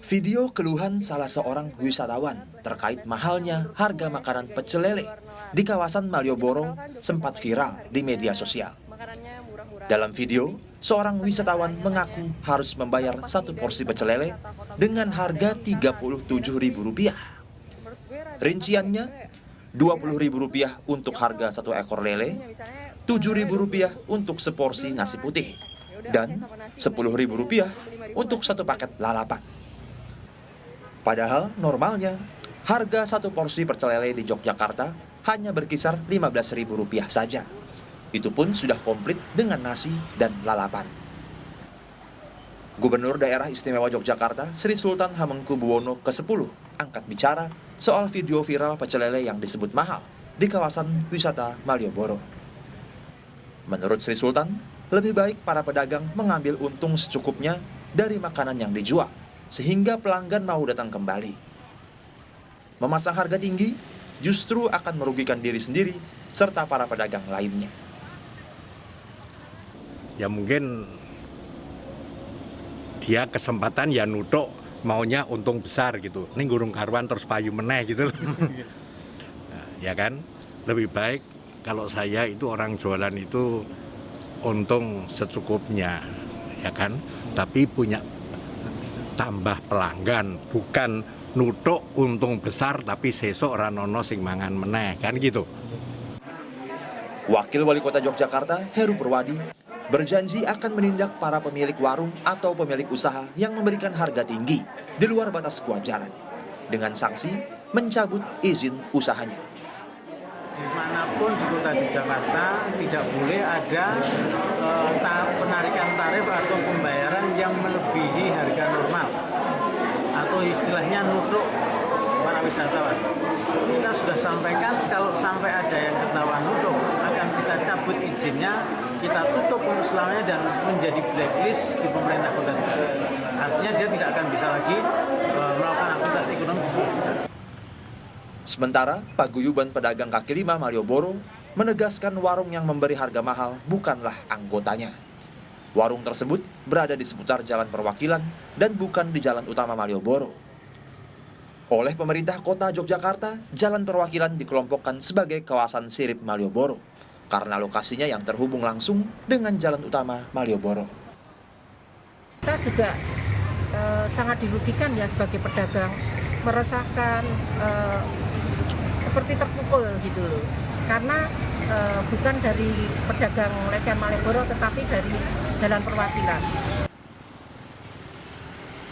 Video keluhan salah seorang wisatawan terkait mahalnya harga makanan pecel lele di kawasan Malioboro sempat viral di media sosial. Dalam video, seorang wisatawan mengaku harus membayar satu porsi pecel lele dengan harga Rp37.000. Rinciannya, Rp20.000 untuk harga satu ekor lele, Rp7.000 untuk seporsi nasi putih, dan Rp10.000 untuk satu paket lalapan. Padahal normalnya, harga satu porsi pecel lele di Yogyakarta hanya berkisar Rp15.000 saja. Itu pun sudah komplit dengan nasi dan lalapan. Gubernur Daerah Istimewa Yogyakarta, Sri Sultan Hamengkubuwono ke-10, angkat bicara soal video viral pecel lele yang disebut mahal di kawasan wisata Malioboro. Menurut Sri Sultan, lebih baik para pedagang mengambil untung secukupnya dari makanan yang dijual, sehingga pelanggan mau datang kembali. Memasang harga tinggi justru akan merugikan diri sendiri serta para pedagang lainnya. Ya mungkin dia kesempatan ya nutuk maunya untung besar gitu. Ini gurung karuan terus payu meneh gitu. Nah, ya kan, lebih baik kalau saya itu orang jualan itu untung secukupnya, ya kan. Tapi punya tambah pelanggan, bukan nutuk untung besar tapi sesok ora ono sing mangan meneh, kan gitu. Wakil Wali Kota Yogyakarta, Heru Purwadi, berjanji akan menindak para pemilik warung atau pemilik usaha yang memberikan harga tinggi di luar batas kewajaran, dengan sanksi mencabut izin usahanya. Dimanapun di kota Yogyakarta tidak boleh ada penarikan tarif atau pembayaran yang melebihi harga normal atau istilahnya nutuk para wisatawan. Kita sudah sampaikan kalau sampai ada yang ketahuan nutuk akan kita cabut izinnya, kita tutup untuk selamanya dan menjadi blacklist di pemerintah kota. Artinya dia tidak akan bisa lagi melakukan aktivitas ekonomi. Sementara, Paguyuban Pedagang Kaki Lima Malioboro menegaskan warung yang memberi harga mahal bukanlah anggotanya. Warung tersebut berada di seputar Jalan Perwakilan dan bukan di jalan utama Malioboro. Oleh pemerintah kota Yogyakarta, Jalan Perwakilan dikelompokkan sebagai kawasan sirip Malioboro karena lokasinya yang terhubung langsung dengan jalan utama Malioboro. Kita juga sangat dirugikan ya sebagai pedagang, merasakan seperti terpukul gitu loh. Karena bukan dari pedagang lecehan Malioboro tetapi dari Jalan Perwakilan.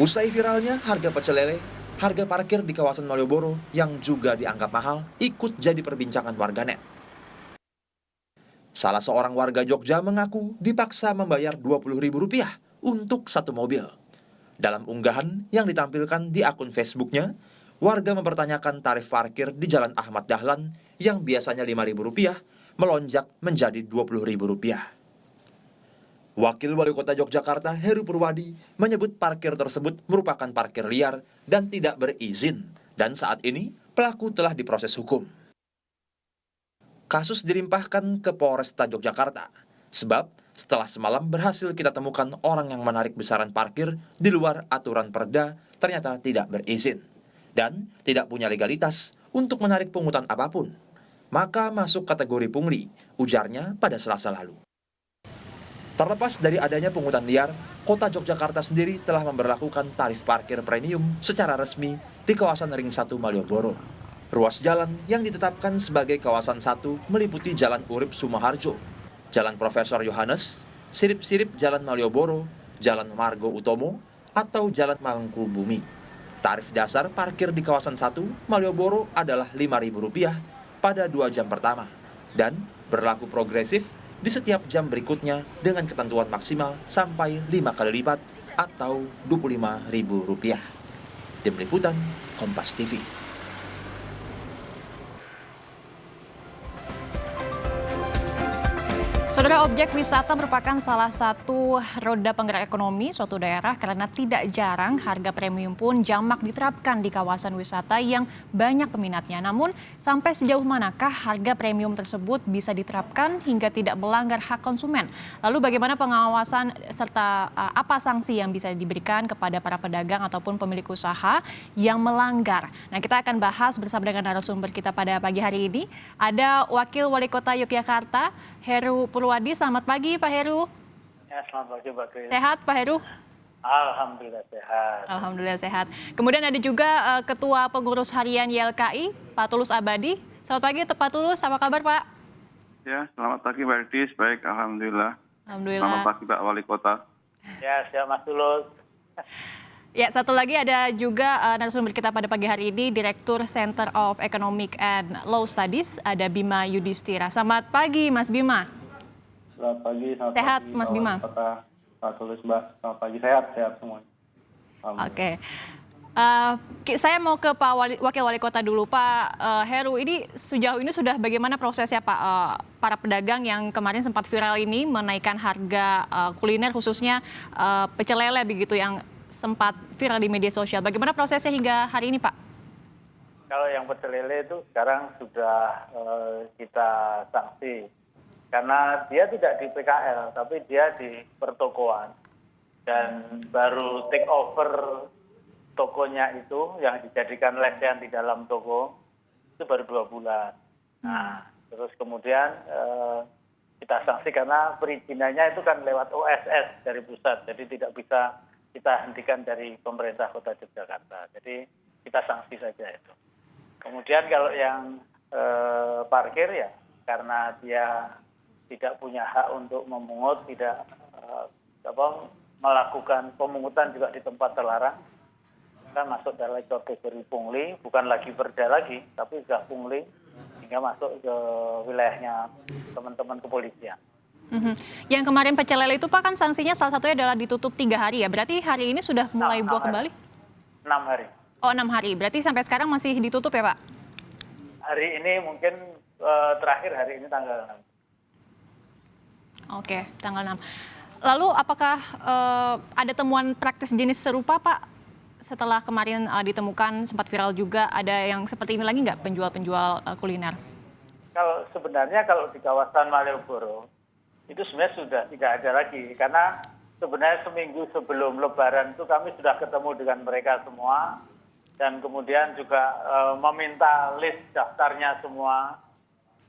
Usai viralnya harga pecel lele, harga parkir di kawasan Malioboro yang juga dianggap mahal ikut jadi perbincangan warganet. Salah seorang warga Jogja mengaku dipaksa membayar Rp20.000 untuk satu mobil. Dalam unggahan yang ditampilkan di akun Facebooknya, warga mempertanyakan tarif parkir di Jalan Ahmad Dahlan yang biasanya Rp5.000 melonjak menjadi Rp20.000. Wakil Wali Kota Yogyakarta, Heru Purwadi, menyebut parkir tersebut merupakan parkir liar dan tidak berizin, dan saat ini pelaku telah diproses hukum. Kasus dilimpahkan ke Polresta Yogyakarta, sebab setelah semalam berhasil kita temukan orang yang menarik besaran parkir di luar aturan perda ternyata tidak berizin dan tidak punya legalitas untuk menarik pungutan apapun, maka masuk kategori pungli, ujarnya pada Selasa lalu. Terlepas dari adanya pungutan liar, Kota Yogyakarta sendiri telah memberlakukan tarif parkir premium secara resmi di kawasan Ring 1 Malioboro. Ruas jalan yang ditetapkan sebagai kawasan 1 meliputi Jalan Urip Sumoharjo, Jalan Profesor Yohanes, sirip-sirip Jalan Malioboro, Jalan Margo Utomo, atau Jalan Mangkubumi. Tarif dasar parkir di kawasan 1 Malioboro adalah Rp5.000 pada 2 jam pertama dan berlaku progresif di setiap jam berikutnya dengan ketentuan maksimal sampai 5 kali lipat atau Rp25.000. Tim Liputan, Kompas TV. Saudara, objek wisata merupakan salah satu roda penggerak ekonomi suatu daerah karena tidak jarang harga premium pun jamak diterapkan di kawasan wisata yang banyak peminatnya. Namun, sampai sejauh manakah harga premium tersebut bisa diterapkan hingga tidak melanggar hak konsumen? Lalu bagaimana pengawasan serta apa sanksi yang bisa diberikan kepada para pedagang ataupun pemilik usaha yang melanggar? Nah, kita akan bahas bersama dengan narasumber kita pada pagi hari ini. Ada Wakil Wali Kota Yogyakarta, Heru Purwadi. Selamat pagi, Pak Heru. Ya, selamat pagi, Mbak Kris. Sehat, Pak Heru? Alhamdulillah sehat. Alhamdulillah sehat. Kemudian ada juga Ketua Pengurus Harian YLKI, Pak Tulus Abadi. Selamat pagi, Pak Tulus. Apa kabar, Pak? Ya, selamat pagi, Mbak Edis. Baik, Alhamdulillah. Alhamdulillah. Selamat pagi, Pak Wali Kota. Ya, siap Mas Tulus. Ya, satu lagi ada juga narasumber kita pada pagi hari ini, Direktur Center of Economic and Law Studies, ada Bima Yudhistira. Selamat pagi, Mas Bima. Selamat pagi, selamat Sehat, pagi, Mas Pak Bima? Wali Kota. Pak Tulus, Mbak. Selamat pagi, sehat semua. Oke. Saya mau ke Wakil Wali Kota dulu, Pak Heru. Ini sejauh ini sudah bagaimana prosesnya, Pak? Para pedagang yang kemarin sempat viral ini menaikkan harga kuliner, khususnya pecel lele begitu yang sempat viral di media sosial. Bagaimana prosesnya hingga hari ini, Pak? Kalau yang pecel lele itu sekarang sudah kita sanksi. Karena dia tidak di PKL, tapi dia di pertokoan. Dan baru take over tokonya itu yang dijadikan lesehan di dalam toko, itu baru 2 bulan. Nah, terus kemudian kita sanksi karena perizinannya itu kan lewat OSS dari pusat. Jadi tidak bisa kita hentikan dari pemerintah Kota Yogyakarta. Jadi kita sanksi saja itu. Kemudian kalau yang parkir ya, karena dia tidak punya hak untuk memungut, tidak melakukan pemungutan juga di tempat terlarang, kan masuk dalam kategori pungli, bukan lagi perda lagi, tapi sudah pungli, hingga masuk ke wilayahnya teman-teman kepolisian. Yang kemarin pecel lele itu, Pak, kan sanksinya salah satunya adalah ditutup 3 hari ya. Berarti hari ini sudah mulai buka kembali? 6 hari. Oh, 6 hari. Berarti sampai sekarang masih ditutup ya, Pak? Hari ini mungkin terakhir hari ini tanggal 6. Oke, tanggal 6. Lalu apakah ada temuan praktis jenis serupa, Pak? Setelah kemarin ditemukan sempat viral juga, ada yang seperti ini lagi nggak penjual-penjual kuliner? Kalau sebenarnya kalau di kawasan Malioboro itu sebenarnya sudah tidak ada lagi, karena sebenarnya seminggu sebelum Lebaran itu kami sudah ketemu dengan mereka semua dan kemudian juga meminta list daftarnya semua.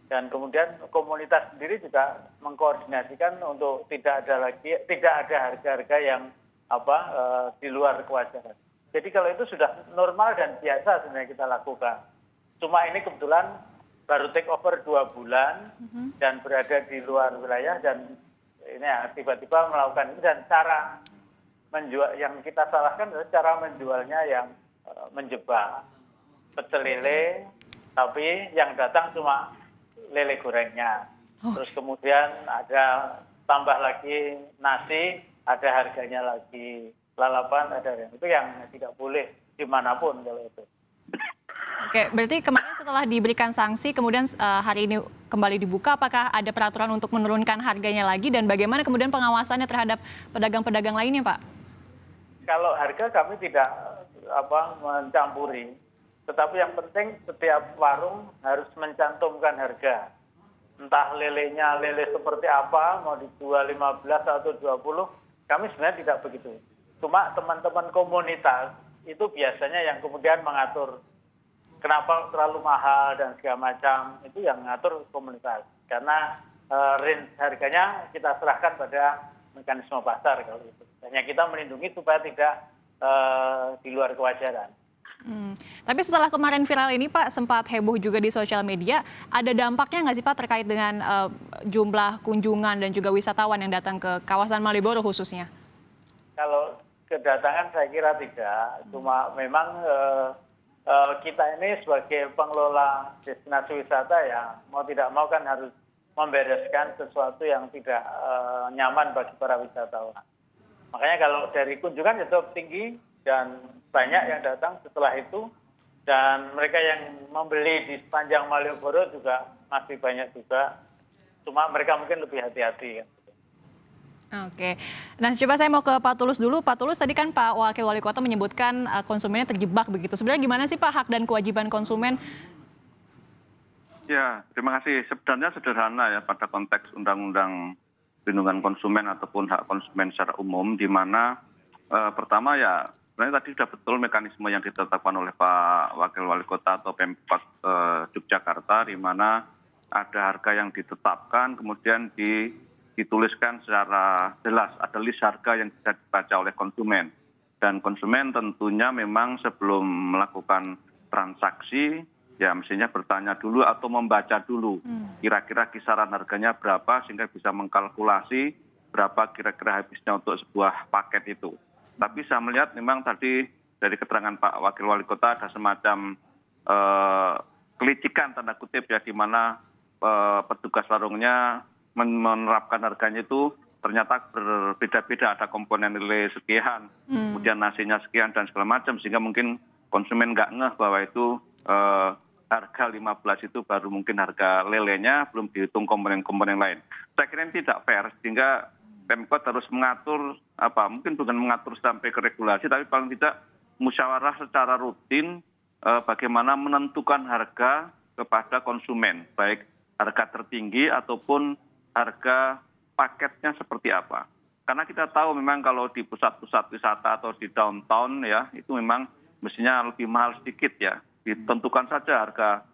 Dan kemudian komunitas sendiri juga mengkoordinasikan untuk tidak ada harga-harga yang di luar kewajaran. Jadi kalau itu sudah normal dan biasa sebenarnya kita lakukan. Cuma ini kebetulan baru take over 2 bulan dan berada di luar wilayah dan ini ya, tiba-tiba melakukan ini, dan cara menjual yang kita salahkan adalah cara menjualnya yang menjebak. Pecel lele, tapi yang datang cuma lele gorengnya. Terus kemudian ada tambah lagi nasi, ada harganya lagi, lalapan ada yang itu yang tidak boleh dimanapun kalau itu. Oke, berarti kemarin setelah diberikan sanksi, kemudian hari ini kembali dibuka, apakah ada peraturan untuk menurunkan harganya lagi dan bagaimana kemudian pengawasannya terhadap pedagang-pedagang lainnya, Pak? Kalau harga kami tidak mencampuri. Tetapi yang penting setiap warung harus mencantumkan harga. Entah lelenya lele seperti apa, mau dijual 15 atau 20, kami sebenarnya tidak begitu. Cuma teman-teman komunitas itu biasanya yang kemudian mengatur kenapa terlalu mahal dan segala macam, itu yang mengatur komunitas. Karena range harganya kita serahkan pada mekanisme pasar kalau itu. Hanya kita melindungi supaya tidak di luar kewajaran. Tapi setelah kemarin viral ini, Pak, sempat heboh juga di sosial media, ada dampaknya nggak sih, Pak, terkait dengan jumlah kunjungan dan juga wisatawan yang datang ke kawasan Malioboro khususnya? Kalau kedatangan saya kira tidak, cuma memang kita ini sebagai pengelola destinasi wisata ya mau tidak mau kan harus membereskan sesuatu yang tidak nyaman bagi para wisatawan. Makanya kalau dari kunjungan itu tinggi dan banyak yang datang setelah itu, dan mereka yang membeli di sepanjang Malioboro juga masih banyak juga. Cuma mereka mungkin lebih hati-hati. Oke. Nah, coba saya mau ke Pak Tulus dulu. Pak Tulus, tadi kan Pak Wakil Wali Kota menyebutkan konsumennya terjebak begitu. Sebenarnya gimana sih Pak hak dan kewajiban konsumen? Ya, terima kasih. Sebenarnya sederhana ya pada konteks Undang-Undang Perlindungan Konsumen ataupun hak konsumen secara umum, di mana pertama ya sebenarnya tadi sudah betul mekanisme yang ditetapkan oleh Pak Wakil Wali Kota atau Pemkot Yogyakarta, di mana ada harga yang ditetapkan, kemudian dituliskan secara jelas, ada list harga yang bisa dibaca oleh konsumen. Dan konsumen tentunya memang sebelum melakukan transaksi, ya mestinya bertanya dulu atau membaca dulu kira-kira kisaran harganya berapa, sehingga bisa mengkalkulasi berapa kira-kira habisnya untuk sebuah paket itu. Tapi saya melihat memang tadi dari keterangan Pak Wakil Wali Kota ada semacam kelicikan tanda kutip ya, di mana petugas warungnya menerapkan harganya itu ternyata berbeda-beda, ada komponen nilai sekian, kemudian nasinya sekian dan segala macam, sehingga mungkin konsumen nggak ngeh bahwa itu harga 15 itu baru mungkin harga lelenya, belum dihitung komponen-komponen lain. Saya kira ini tidak fair, sehingga Pemkot harus mengatur, mungkin bukan mengatur sampai ke regulasi, tapi paling tidak musyawarah secara rutin bagaimana menentukan harga kepada konsumen, baik harga tertinggi ataupun harga paketnya seperti apa. Karena kita tahu memang kalau di pusat-pusat wisata atau di downtown ya, itu memang mestinya lebih mahal sedikit ya. Ditentukan saja harga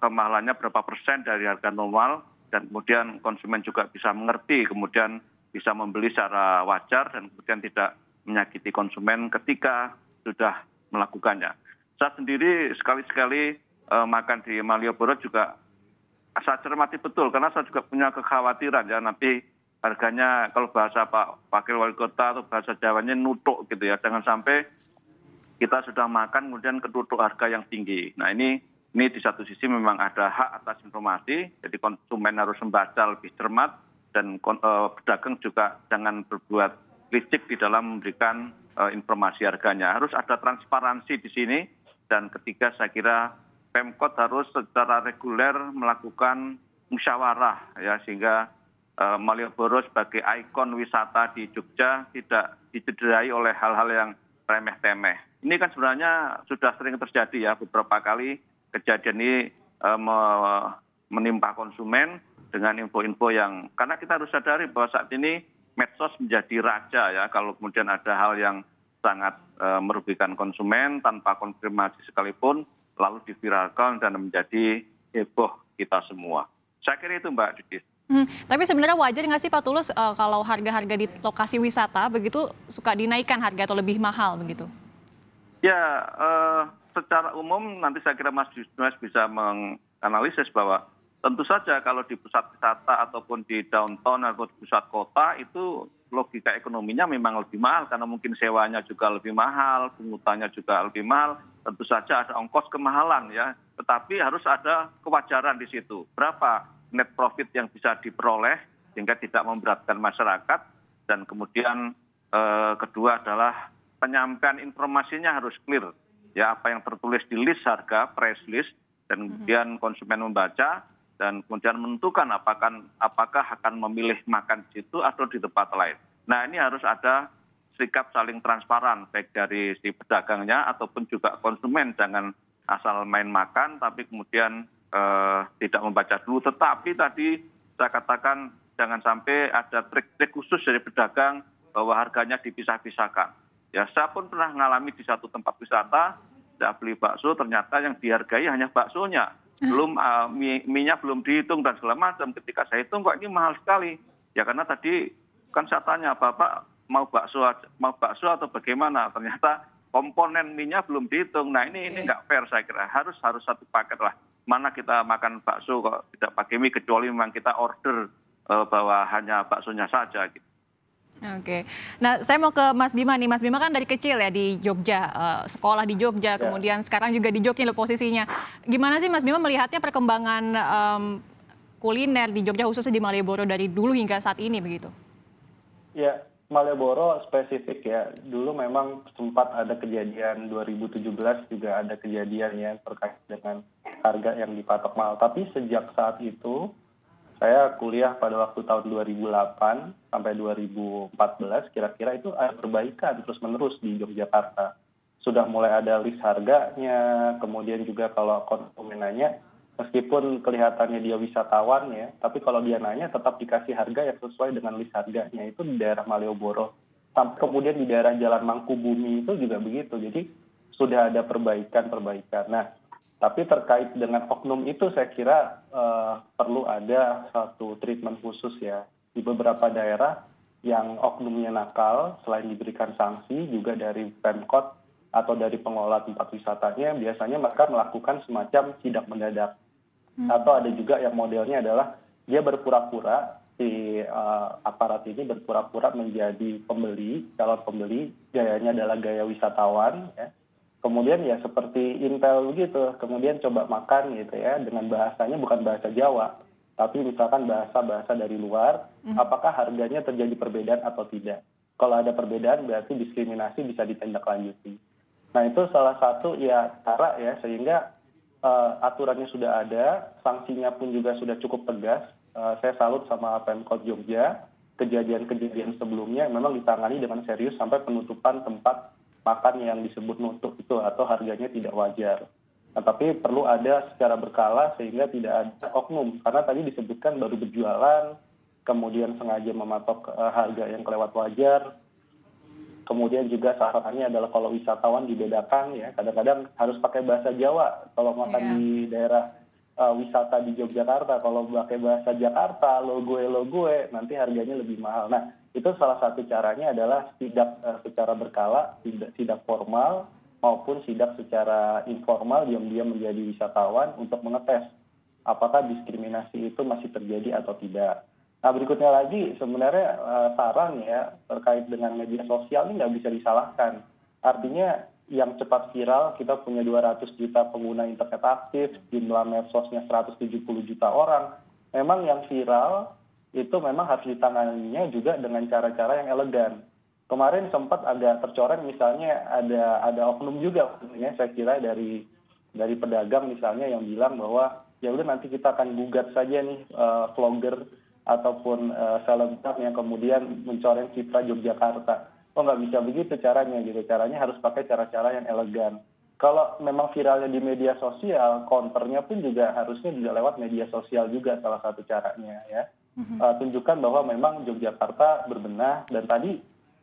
kemahalannya berapa persen dari harga normal, dan kemudian konsumen juga bisa mengerti, kemudian bisa membeli secara wajar dan kemudian tidak menyakiti konsumen ketika sudah melakukannya. Saya sendiri sekali-sekali makan di Malioboro juga saya cermati betul, karena saya juga punya kekhawatiran ya, nanti harganya kalau bahasa Pak Wakil Wali Kota atau bahasa Jawanya nutuk gitu ya, jangan sampai kita sudah makan kemudian ketutuk harga yang tinggi. Nah ini di satu sisi memang ada hak atas informasi, jadi konsumen harus membaca lebih cermat, dan pedagang juga jangan berbuat licik di dalam memberikan informasi harganya. Harus ada transparansi di sini, dan ketiga saya kira Pemkot harus secara reguler melakukan musyawarah ya, sehingga Malioboro sebagai ikon wisata di Jogja tidak dicederai oleh hal-hal yang remeh-temeh. Ini kan sebenarnya sudah sering terjadi ya, beberapa kali kejadian ini menimpa konsumen dengan info-info yang, karena kita harus sadari bahwa saat ini medsos menjadi raja ya, kalau kemudian ada hal yang sangat merugikan konsumen tanpa konfirmasi sekalipun, lalu diviralkan dan menjadi heboh kita semua. Saya kira itu Mbak Didis. Tapi sebenarnya wajar nggak sih Pak Tulus kalau harga-harga di lokasi wisata begitu suka dinaikkan harga atau lebih mahal begitu? Ya, secara umum nanti saya kira Mas Yusnuas bisa menganalisis bahwa tentu saja kalau di pusat wisata ataupun di downtown atau di pusat kota itu logika ekonominya memang lebih mahal, karena mungkin sewanya juga lebih mahal, pungutannya juga lebih mahal, tentu saja ada ongkos kemahalan ya, tetapi harus ada kewajaran di situ. Berapa net profit yang bisa diperoleh sehingga tidak memberatkan masyarakat, dan kemudian kedua adalah penyampaian informasinya harus clear ya, apa yang tertulis di list harga, price list, dan kemudian konsumen membaca dan kemudian menentukan apakah akan memilih makan di situ atau di tempat lain. Nah ini harus ada sikap saling transparan baik dari si pedagangnya ataupun juga konsumen, jangan asal main makan tapi kemudian tidak membaca dulu. Tetapi tadi saya katakan jangan sampai ada trik-trik khusus dari pedagang bahwa harganya dipisah-pisahkan. Ya saya pun pernah mengalami di satu tempat wisata, saya beli bakso ternyata yang dihargai hanya baksonya. Belum mie-nya belum dihitung dan segala macam. Ketika saya hitung kok ini mahal sekali. Ya karena tadi kan saya tanya, Bapak mau bakso atau bagaimana? Ternyata komponen mie-nya belum dihitung. Nah ini nggak fair saya kira. Harus satu paket lah. Mana kita makan bakso kok tidak pakai mie, kecuali memang kita order bahwa hanya baksonya saja gitu. Oke. Nah, saya mau ke Mas Bima nih. Mas Bima kan dari kecil ya di Jogja, sekolah di Jogja, kemudian sekarang juga di Jogja posisinya. Gimana sih Mas Bima melihatnya perkembangan kuliner di Jogja, khususnya di Malioboro dari dulu hingga saat ini begitu? Ya, Malioboro spesifik ya. Dulu memang sempat ada kejadian 2017 juga ada kejadian ya terkait dengan harga yang dipatok mahal. Tapi sejak saat itu Saya kuliah pada waktu tahun 2008 sampai 2014, kira-kira itu ada perbaikan terus-menerus di Yogyakarta. Sudah mulai ada list harganya, kemudian juga kalau konsumen nanya, meskipun kelihatannya dia wisatawan ya, tapi kalau dia nanya tetap dikasih harga yang sesuai dengan list harganya, itu di daerah Malioboro. Sampai kemudian di daerah Jalan Mangkubumi itu juga begitu, jadi sudah ada perbaikan-perbaikan. Nah, tapi terkait dengan oknum itu saya kira perlu ada satu treatment khusus ya. Di beberapa daerah yang oknumnya nakal, selain diberikan sanksi juga dari Pemkot atau dari pengelola tempat wisatanya, biasanya mereka melakukan semacam sidak mendadak. Atau ada juga yang modelnya adalah dia berpura-pura, si aparat ini berpura-pura menjadi pembeli, calon pembeli, gayanya adalah gaya wisatawan ya. Kemudian ya seperti Intel begitu, kemudian coba makan gitu ya, dengan bahasanya bukan bahasa Jawa, tapi misalkan bahasa-bahasa dari luar, apakah harganya terjadi perbedaan atau tidak. Kalau ada perbedaan berarti diskriminasi bisa ditindaklanjuti. Nah itu salah satu ya cara ya, sehingga aturannya sudah ada, sanksinya pun juga sudah cukup tegas. Saya salut sama Pemkot Jogja, kejadian-kejadian sebelumnya memang ditangani dengan serius sampai penutupan tempat makan yang disebut nutuk itu atau harganya tidak wajar. Nah, tapi perlu ada secara berkala sehingga tidak ada oknum. Karena tadi disebutkan baru berjualan, kemudian sengaja mematok harga yang kelewat wajar. Kemudian juga sasarannya adalah kalau wisatawan dibedakan ya, kadang-kadang harus pakai bahasa Jawa kalau makan di daerah wisata di Yogyakarta. Kalau pakai bahasa Jakarta, lo gue, nanti harganya lebih mahal. Nah, itu salah satu caranya adalah sidak secara berkala, sidak formal maupun sidak secara informal, diam-diam menjadi wisatawan untuk mengetes apakah diskriminasi itu masih terjadi atau tidak. Nah berikutnya lagi sebenarnya saran ya terkait dengan media sosial ini nggak bisa disalahkan. Artinya yang cepat viral, kita punya 200 juta pengguna internet aktif, jumlah medsosnya 170 juta orang. Memang yang viral itu memang harus ditanganinya juga dengan cara-cara yang elegan. Kemarin sempat agak tercoreng misalnya ada oknum juga saya kira dari pedagang misalnya yang bilang bahwa ya udah nanti kita akan gugat saja nih vlogger ataupun selebgram yang kemudian mencoreng citra Yogyakarta. Oh nggak bisa begitu caranya gitu. Caranya harus pakai cara-cara yang elegan. Kalau memang viralnya di media sosial, counternya pun juga harusnya juga lewat media sosial juga salah satu caranya ya. Tunjukkan bahwa memang Yogyakarta berbenah, dan tadi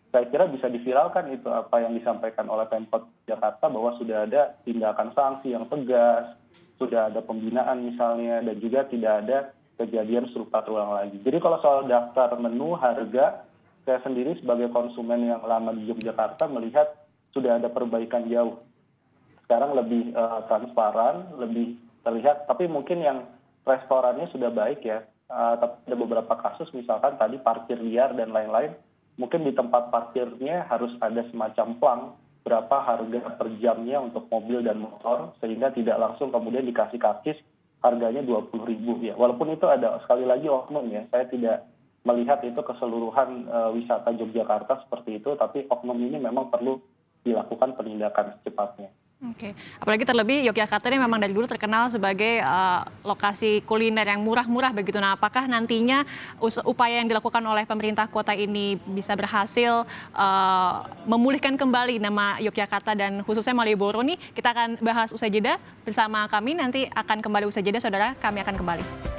saya kira bisa diviralkan itu apa yang disampaikan oleh Pemkot Jakarta bahwa sudah ada tindakan sanksi yang tegas, sudah ada pembinaan misalnya, dan juga tidak ada kejadian serupa terulang lagi. Jadi kalau soal daftar menu harga, saya sendiri sebagai konsumen yang lama di Yogyakarta melihat sudah ada perbaikan jauh. Sekarang lebih transparan, lebih terlihat, tapi mungkin yang restorannya sudah baik ya. Tapi ada beberapa kasus misalkan tadi parkir liar dan lain-lain, mungkin di tempat parkirnya harus ada semacam plang berapa harga per jamnya untuk mobil dan motor, sehingga tidak langsung kemudian dikasih karcis harganya 20.000 ya. Walaupun itu ada sekali lagi oknum ya, saya tidak melihat itu keseluruhan wisata Yogyakarta seperti itu, tapi oknum ini memang perlu dilakukan penindakan secepatnya. Oke, apalagi terlebih Yogyakarta ini memang dari dulu terkenal sebagai lokasi kuliner yang murah-murah begitu. Nah, apakah nantinya upaya yang dilakukan oleh pemerintah kota ini bisa berhasil memulihkan kembali nama Yogyakarta dan khususnya Malioboro nih? Kita akan bahas usai jeda bersama kami, nanti akan kembali usai jeda, saudara, kami akan kembali.